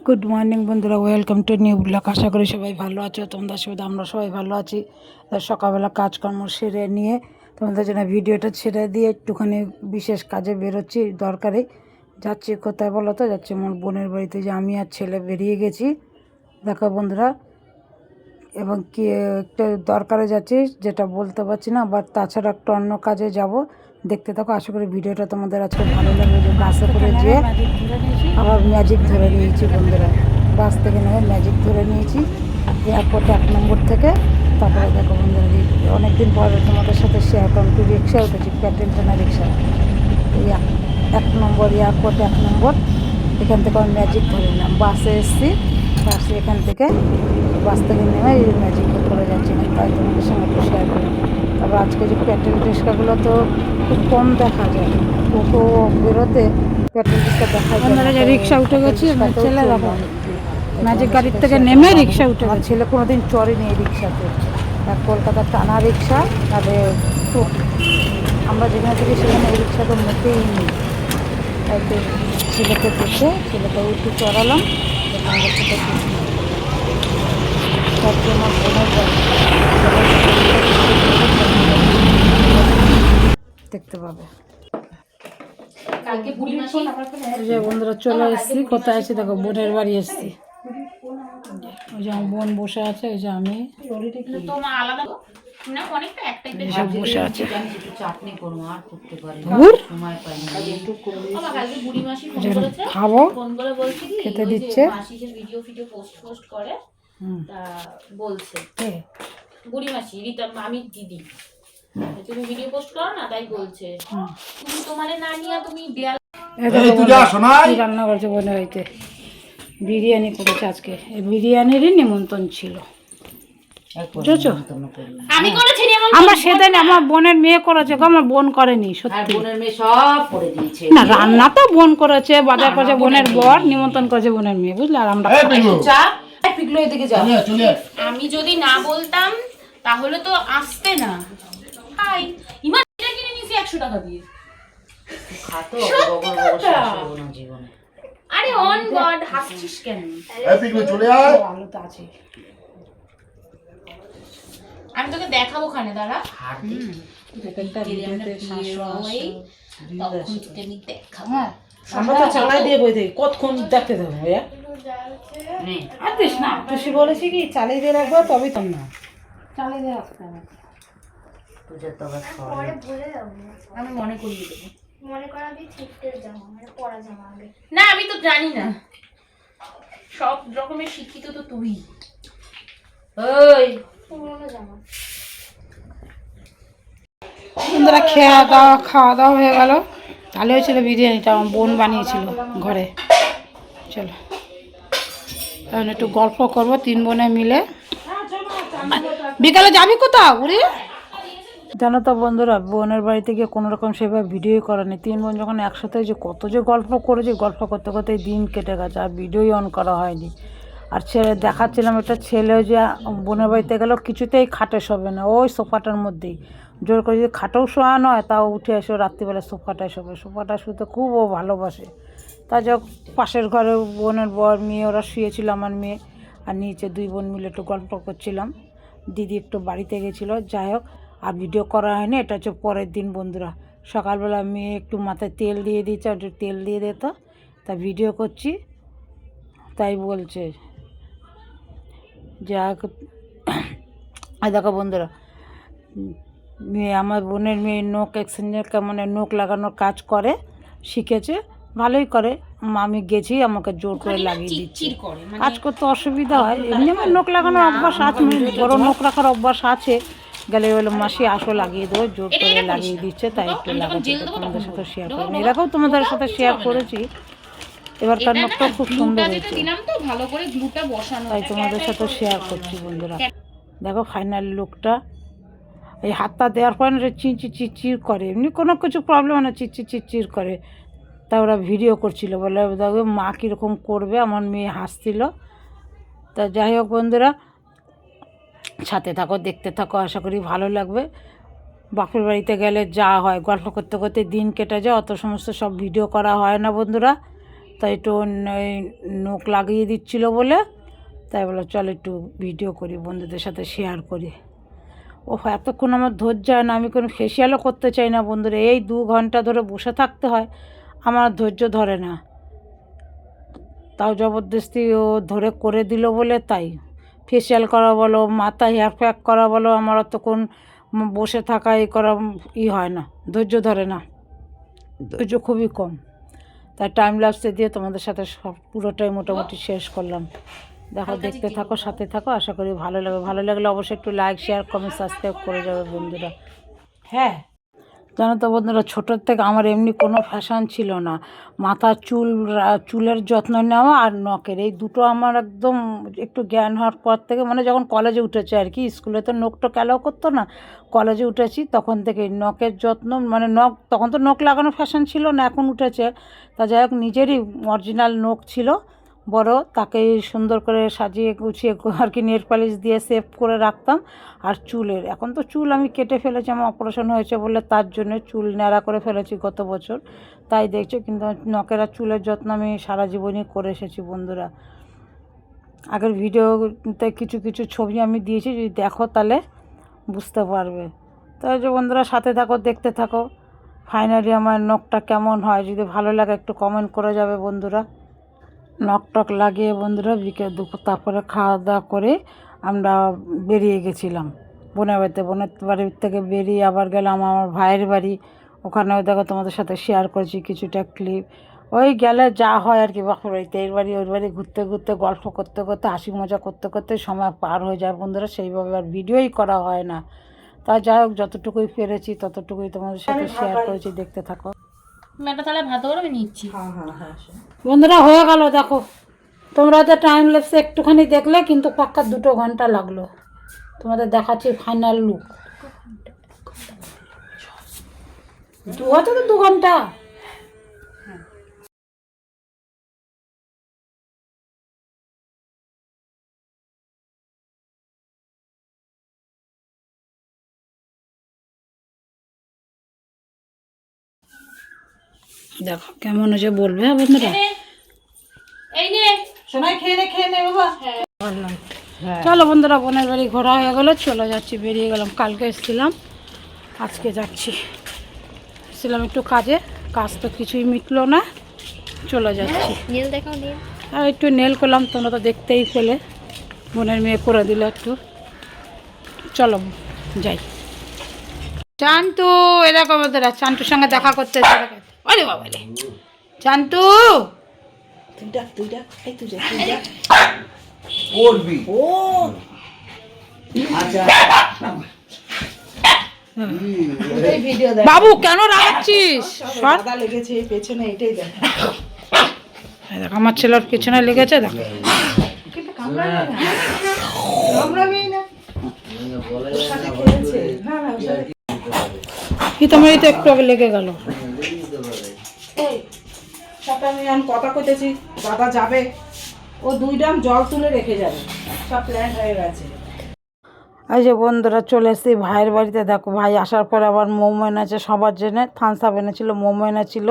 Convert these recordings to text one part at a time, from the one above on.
Good morning বন্ধুরা, welcome to new blog. আশা করি সবাই ভালো আছো। তোমাদের সাথে আমরা সবাই ভালো আছি। সকালবেলা কাজকর্ম সেরে নিয়ে তোমাদের জন্য ভিডিওটা ছেড়ে দিয়ে একটুখানি বিশেষ কাজে বেরোচ্ছি, দরকারে যাচ্ছি। কোথায় বলো তো? যাচ্ছি আমার বোনের বাড়িতে, যে আমি আর ছেলে বেরিয়ে গেছি, দেখো বন্ধুরা। এবং কি একটা দরকারে যাচ্ছি, যেটা বলতে পারছি না, বা তাছাড়া একটা অন্য কাজে যাব। দেখতে থাকো, আশা করি ভিডিওটা তোমাদের আজকে ভালো লাগবে। যে বাসে করে যেয়ে আবার ম্যাজিক ধরে নিয়েছি বন্ধুরা। বাস থেকে নেমে ম্যাজিক ধরে নিয়েছি এয়ারপোর্ট 1 নম্বর থেকে। তারপরে দেখো বন্ধুরা, অনেকদিন পরে তোমাদের সাথে শেয়ার করলাম, একটু রিক্সা উঠেছি, প্যাটেল টানা রিক্সা। এই 1 নম্বর এয়ারপোর্ট 1 নম্বর, এখান থেকে আমি ম্যাজিক ধরে নিলাম। বাসে এসেছি, বাসে এখান থেকে বাস থেকে নেমে এই ম্যাজিকে করে যাচ্ছি, তাই তোমাদের সঙ্গে একটু শেয়ার করলাম। তারপর আজকে যে প্যাটেল রিক্সাগুলো তো খুব কম দেখা যায়, টোটো বেরোতে প্যাটেল রিক্সা দেখা যায় না। রিক্সা উঠে গেছি, ছেলে দেখো ম্যাজিক গাড়ির থেকে নেমে রিক্সা উঠে গেছে। ছেলে কোনোদিন চড়েনি এই রিক্সাতে, আর কলকাতার টানা রিক্সা, তাহলে আমরা যেখানে থেকে সেখানে এই রিক্সা তো মোটেই নেই। তাই তো ছেলেকে দেখে ছেলেকে উঠে চড়ালাম, আমাদের সাথে তার জন্য দেখতে পাবে। যে বন্ধুরা চলে এসেছি, কোথায় আছি দেখো, বোনের বাড়ি এসেছি। ওই যে আমার বোন বসে আছে, ওই যে আমি বসে আছে। খাবো, খেতে দিচ্ছে। বলছে বুড়ি মাসি আমি দিদি, তুমি ভিডিও পোস্ট করো না, তাই বলছে তুমি তোমারে না নিয়ে তুমি রান্না করছে বোনের বাড়িতে। বিরিয়ানি করেছে আজকে, এই বিরিয়ানিরই নিমন্ত্রণ ছিল। আমার সেদিন আমার বোনের মেয়ে করেছে গো, আমার বোন করেনি। সত্যি না, রান্না তো বোন করেছে, বাজার করেছে বোনের বর, নিমন্ত্রণ করেছে বোনের মেয়ে, বুঝলে। আর আমরা আমি যদি না বলতাম তাহলে তো আসতে না। হাই ইমা কিনে নিয়েছি 100 টাকা দিয়ে। আরে অন গড, হাসছিস কেন? চলে আয়, ভালো তো আছে। আমি তোকে দেখাবো ওখানে, দাঁড়া। আমরা তো চালাই দিয়ে বই দেখি, কতক্ষণ দেখতে দেবো ভাইয়া। আর দিস না, তুই বলেছি কি চালিয়ে দিয়ে রাখবো, তবেই তো না চালিয়ে দিয়ে রাখতে হবে। আমি মনে করিয়ে দেবো, মনে করাবি ঠিকঠাক জামা, মানে পরা জামা আগে। না আমি তো জানি না, সব রকমের শিক্ষিত তো তুই। ওই পুরনো জামা। বন্ধুরা খাওয়া দাওয়া হয়ে গেল। ভালো হয়েছিল বিরিয়ানিটা, আমার বোন বানিয়েছিল ঘরে। চলো তাহলে একটু গল্প করবো 3 বোনে মিলে। বিকালে যাবি কোথাও ঘুরে? জানো তো বন্ধুরা, বোনের বাড়িতে গিয়ে কোনো রকম সেভাবে ভিডিওই করা নেই। 3 বোন যখন একসাথে, যে কত যে গল্প করেছি, গল্প করতে করতে দিন কেটে গেছে, আর ভিডিওই অন করা হয়নি। আর ছেলে দেখাচ্ছিলাম, একটা ছেলে যে বোনের বাড়িতে গেল, কিছুতেই খাটে শোবে না, ওই সোফাটার মধ্যেই। জোর করে যদি খাটেও শোয়ানো হয়, তাও উঠে এসে রাত্রিবেলা সোফাটায় শোবে। সোফাটা শুতে খুব ও ভালোবাসে। তা যাক, পাশের ঘরে বোনের বর মেয়ে, ওরা শুয়েছিল, আমার মেয়ে আর নিচে 2 বোন মিলে একটু গল্প করছিলাম। দিদি একটু বাড়িতে গেছিলো, যাই হোক আর ভিডিও করা হয়নি। এটা হচ্ছে পরের দিন বন্ধুরা। সকালবেলা মেয়ে একটু মাথায় তেল দিয়ে দিয়েছে, একটু তেল দিয়ে দিত, তা ভিডিও করছি, তাই বলছে যে দেখো বন্ধুরা, মেয়ে, আমার বোনের মেয়ে নখ এক্সচেঞ্জের মানে নখ লাগানোর কাজ করে, শিখেছে, ভালোই করে। আমি গেছি, আমাকে জোর করে লাগিয়ে দিচ্ছি। কাজ করতে অসুবিধা হয়, এমনি আমার নখ লাগানোর অভ্যাস আছে, বড় নখ রাখার অভ্যাস আছে। গেলে বলে মাসি আসো লাগিয়ে দেবো, জোর করে লাগিয়ে দিচ্ছে, তাই একটু লাগাচ্ছি, তোমাদের সাথে শেয়ার করি। এরকম তোমাদের সাথে শেয়ার করেছি। এবারকার নখটা খুব সুন্দর হয়েছে, তাই তোমাদের সাথে শেয়ার করছি বন্ধুরা। দেখো ফাইনাল লুকটা। এই হাতটা দেওয়ার পর চিরচির করে, এমনি কোনো কিছু প্রবলেম হয় না, চিরচির করে। তা ওরা ভিডিও করছিল, বলে দেখো মা কীরকম করবে, আমার মেয়ে হাসছিল। তা যাই হোক বন্ধুরা, সাথে থাকো, দেখতে থাকো, আশা করি ভালো লাগবে। বাপের বাড়িতে গেলে যা হয়, গল্প করতে করতে দিন কেটে যায়, অত সমস্ত সব ভিডিও করা হয় না বন্ধুরা। তাই একটু ওই নখ লাগিয়ে দিচ্ছিলো বলে, তাই বলে চল একটু ভিডিও করি, বন্ধুদের সাথে শেয়ার করি। ও এতক্ষণ আমার ধৈর্য হয় না, আমি কোনো ফেসিয়ালও করতে চাই না বন্ধুরা, এই 2 ঘন্টা ধরে বসে থাকতে হয়, আমার ধৈর্য ধরে না। তাও জবরদস্তি ও ধরে করে দিল বলে তাই। ফেসিয়াল করা বলো, মাথা হেয়ার প্যাক করা বলো, আমার অতক্ষণ বসে থাকা করা হয় না, ধৈর্য ধরে না, ধৈর্য খুবই কম। তাই টাইম ল্যাপসে দিয়ে তোমাদের সাথে সব পুরোটাই মোটামুটি শেষ করলাম। দেখো, দেখতে থাকো, সাথে থাকো, আশা করি ভালো লাগবে। ভালো লাগলে অবশ্যই একটু লাইক, শেয়ার, কমেন্ট, সাবস্ক্রাইব করে যাবে বন্ধুরা। হ্যাঁ, জানো তো বন্ধুরা, ছোটোর থেকে আমার এমনি কোনো ফ্যাশন ছিল না। মাথার চুলের যত্ন নেওয়া আর নখের, এই দুটো আমার একদম একটু জ্ঞান হওয়ার পর থেকে, মানে যখন কলেজে উঠেছে আর কি, স্কুলে তো নখ টোক অ্যালাউ করতো না, কলেজে উঠেছি তখন থেকে নখের যত্ন, মানে নখ, তখন তো নখ লাগানো ফ্যাশন ছিল না, এখন উঠেছে। তা যাই হোক, নিজেরই অরিজিনাল নখ ছিল বড়, তাকে সুন্দর করে সাজিয়ে গুছিয়ে আর কি নেল পালিশ দিয়ে সেভ করে রাখতাম। আর চুলের, এখন তো চুল আমি কেটে ফেলেছি, আমার অপারেশন হয়েছে বলে, তার জন্য চুল ন্যাড়া করে ফেলেছি গত বছর, তাই দেখছো। কিন্তু নখের আর চুলের যত্ন আমি সারা জীবনই করে এসেছি বন্ধুরা। আগের ভিডিওতে কিছু কিছু ছবি আমি দিয়েছি, যদি দেখো তাহলে বুঝতে পারবে। তাই যে বন্ধুরা, সাথে থাকো, দেখতে থাকো, ফাইনালি আমার নখটা কেমন হয়, যদি ভালো লাগে একটু কমেন্ট করে যাবে বন্ধুরা। নখ টক লাগিয়ে বন্ধুরা বিকেল দুপুর, তারপরে খাওয়া দাওয়া করে আমরা বেরিয়ে গেছিলাম বোনের বাড়িতে। বোনের বাড়ির থেকে বেরিয়ে আবার গেলাম আমার ভাইয়ের বাড়ি, ওখানেও দেখো তোমাদের সাথে শেয়ার করেছি কিছুটা ক্লিপ। ওই গেলে যা হয় আর কি, বাপের বাড়িতে এর বাড়ি ওর বাড়ি ঘুরতে ঘুরতে, গল্প করতে করতে, হাসি মজা করতে করতে সময় পার হয়ে যায় বন্ধুরা, সেইভাবে আর ভিডিওই করা হয় না। তা যাই হোক, যতটুকুই পেরেছি ততটুকুই তোমাদের সাথে শেয়ার করেছি, দেখতে থাকো। মেয়েটা তাহলে ভাত করে আমি নিচ্ছি। বন্ধুরা হয়ে গেল, দেখো তোমরা তো টাইম ল্যাপসে একটুখানি দেখলে, কিন্তু পাক্কা 2 ঘন্টা লাগলো। তোমাদের দেখাচ্ছি ফাইনাল লুক। 2 ঘন্টা। দেখো কেমন হয়েছে বলবে বন্ধুরা। এই নে সোনাই খেয়ে নে বাবা। বললাম চলো বন্ধুরা, বোনের বাড়ি ঘোরা হয়ে গেলো, চলে যাচ্ছি, বেরিয়ে গেলাম। কালকে এসেছিলাম, আজকে যাচ্ছি। এসেছিলাম একটু কাজে, কাজ তো কিছুই মিটলো না, চলে যাচ্ছি। নেল দেখাও, নেল। আর একটু নেল করলাম, তোমরা তো দেখতেই পেলে, বোনের মেয়ে করে দিল একটু। চলো যাই। চান্তু, এরকম বন্ধুরা, চান্তুর সঙ্গে দেখা করতে এসেছে। আরে বাবা রে চান্তু, বাবু কেন রাগাচ্ছিস? লেগেছে পেছনে, এটাই দেখ। দেখ আমার ছেলের পেছনে লেগেছে, দেখ। কি তোমার তো একটু আগে লেগে গেল। আমি কথা কইতেছি, দাদা যাবে, ও 2 ড্রাম জল তুলে রেখে যাবে, সব প্ল্যান হয়ে গেছে। এই যে বন্ধুরা চলে এসেছি ভাইয়ের বাড়িতে। দেখো ভাই আসার পর আবার মোমো এনেছে সবার জন্য, থামস আপ এনেছিল, মোমো এনেছিল,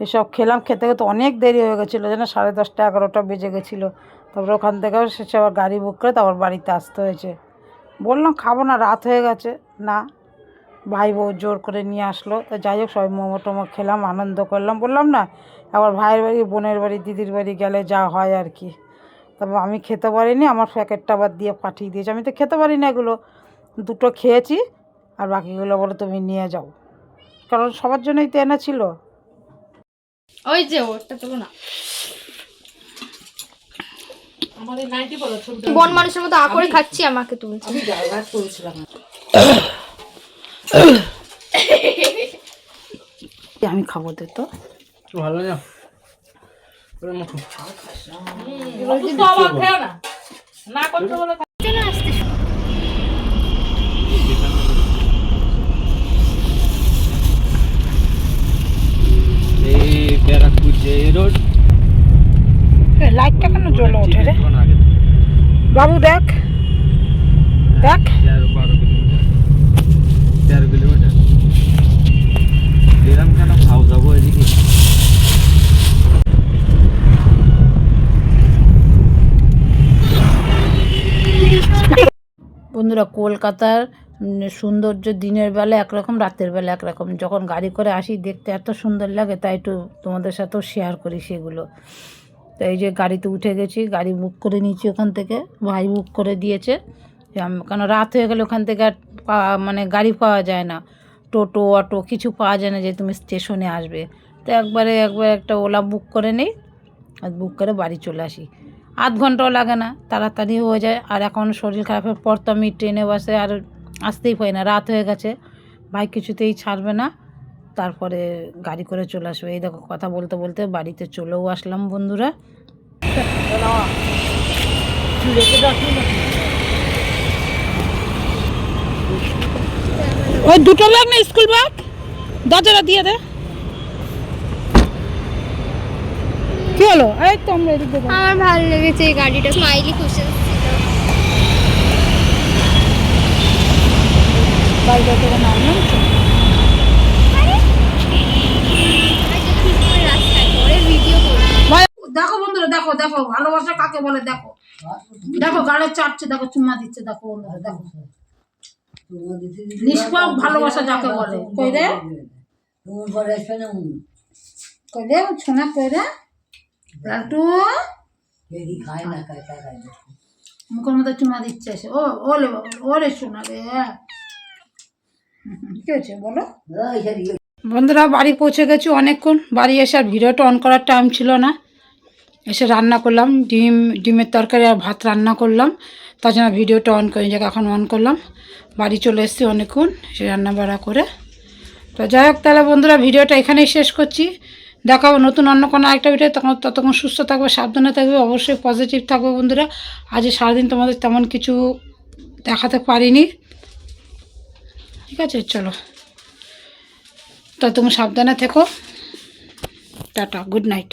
এসব খেলাম। খেতে খেতে অনেক দেরি হয়ে গেছিলো, যেন 10:30 11টা বেজে গেছিলো। তারপরে ওখান থেকেও শেষে আবার গাড়ি বুক করে তারপর বাড়িতে আসতে হয়েছে। বললাম খাবো না, রাত হয়ে গেছে, না ভাই বউ জোর করে নিয়ে আসলো। তো যাই হোক, সবাই মোমো টোমো খেলাম, আনন্দ করলাম। বললাম না, আবার ভাইয়ের বাড়ি, বোনের বাড়ি, দিদির বাড়ি গেলে যা হয় আর কি। তারপর আমি খেতে পারিনি, আমার প্যাকেটটা আবার দিয়ে পাঠিয়ে দিয়েছে। আমি তো খেতে পারি না এগুলো, 2টো খেয়েছি, আর বাকিগুলো বলে তুমি নিয়ে যাও, কারণ সবার জন্যই তো এনেছিল। ওই যে ওটা তোলো না, আমাদের নাইটি বলো, বন মানুষের মতো আ করে খাচ্ছি, আমাকে তুলছি। আমি ড্রাইভার করেছিলাম। আমি খাবো, দে তো ভালো না। না করতে বলে লাইটটা কেন জ্বলে ওঠে রে বাবু? দেখ দেখ, 13 কিলোমিটার এরকম কেন খাও যাবো এদিকে। বন্ধুরা কলকাতার সৌন্দর্য দিনের বেলা একরকম, রাতের বেলা একরকম। যখন গাড়ি করে আসি দেখতে এত সুন্দর লাগে, তাই একটু তোমাদের সাথেও শেয়ার করি সেগুলো। তো এই যে গাড়িতে উঠে গেছি, গাড়ি বুক করে নিয়েছি ওখান থেকে, ভাই বুক করে দিয়েছে। কারণ রাত হয়ে গেলে ওখান থেকে আর মানে গাড়ি পাওয়া যায় না, টোটো অটো কিছু পাওয়া যায় না যে তুমি স্টেশনে আসবে। তো একবার একটা ওলা বুক করে নিই, আর বুক করে বাড়ি চলে আসি। আধ ঘন্টাও লাগে না, তাড়াতাড়ি হয়ে যায়। আর এখন শরীর খারাপের পর তো আমি ট্রেনে বসে আর আসতেই পারি না, রাত হয়ে গেছে, ভাই কিছুতেই ছাড়বে না। তারপরে গাড়ি করে চলে আসবো। এই দেখো কথা বলতে বলতে বাড়িতে চলেও আসলাম বন্ধুরা। ওই দুটো ব্যাগ না, স্কুল ব্যাগ, দরজাটা দিয়ে দে। কি হলো? এই তো আমরা এদিক থেকে। আমার ভালো লেগেছে এই গাড়িটা, স্মাইলি খুশি ছিল। বাড়িটা থেকে নামলাম। দেখো বন্ধুরা, দেখো দেখো ভালোবাসা কাকে বলে, দেখো দেখো গাড়ি চাপছে, দেখো চুম্মা দিচ্ছে, দেখো বন্ধুরা দেখো নিষ্পাপ ভালোবাসা যাকে বলে। কই রে কই রে ছোনা, কই রে লালটু, মুখের মধ্যে চুমা দিচ্ছে এসে। ও ওলে বাবা, ওরে শোনা রে, কি হয়েছে বলো? বন্ধুরা বাড়ি পৌঁছে গেছি অনেকক্ষণ। বাড়ি এসে আর ভিডিওটা অন করার টাইম ছিল না, এসে রান্না করলাম, ডিমের তরকারি আর ভাত রান্না করলাম, তার জন্য ভিডিওটা অন করে যাকে এখন অন করলাম। বাড়ি চলে এসেছি অনেকক্ষণ সে রান্না বাড়া করে। তো যাই হোক তাহলে বন্ধুরা ভিডিওটা এখানেই শেষ করছি। দেখাবো নতুন অন্য কোনো আরেকটা ভিডিও, ততক্ষণ সুস্থ থাকবে, সাবধানে থাকবে, অবশ্যই পজিটিভ থাকবে বন্ধুরা। আজ সারাদিন তোমাদের তেমন কিছু দেখাতে পারিনি, ঠিক আছে? চলো ততক্ষণ সাবধানে থেকো, টাটা, গুড নাইট।